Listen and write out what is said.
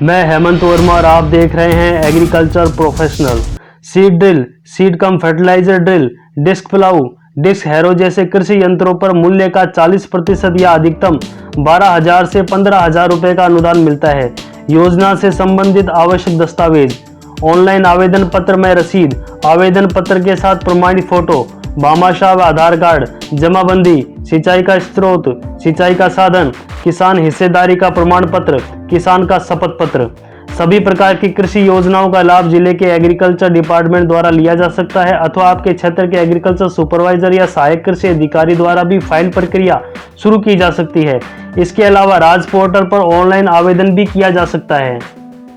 मैं हेमंत वर्मा और आप देख रहे हैं agriculture professional. Seed drill, seed cum fertiliser drill, disc plough, disc harrow जैसे कृषि यंत्रों पर मूल्य का 40% या अधिकतम 12,000 से 15,000 रुपए का अनुदान मिलता है। योजना से संबंधित आवश्यक दस्तावेज: ऑनलाइन आवेदन पत्र में रसीद, आवेदन पत्र के साथ प्रमाणित फोटो, भामाशाह व आधार कार्ड, जमाबंदी, सिंचाई का स्रोत, सिंचाई का साधन, किसान हिस्सेदारी का प्रमाण पत्र, किसान का शपथ पत्र। सभी प्रकार की कृषि योजनाओं का लाभ जिले के एग्रीकल्चर डिपार्टमेंट द्वारा लिया जा सकता है अथवा आपके क्षेत्र के एग्रीकल्चर सुपरवाइजर या सहायक कृषि अधिकारी द्वारा भी फाइल प्रक्रिया शुरू की जा सकती है। इसके अलावा राज पोर्टल पर ऑनलाइन आवेदन भी किया जा सकता है।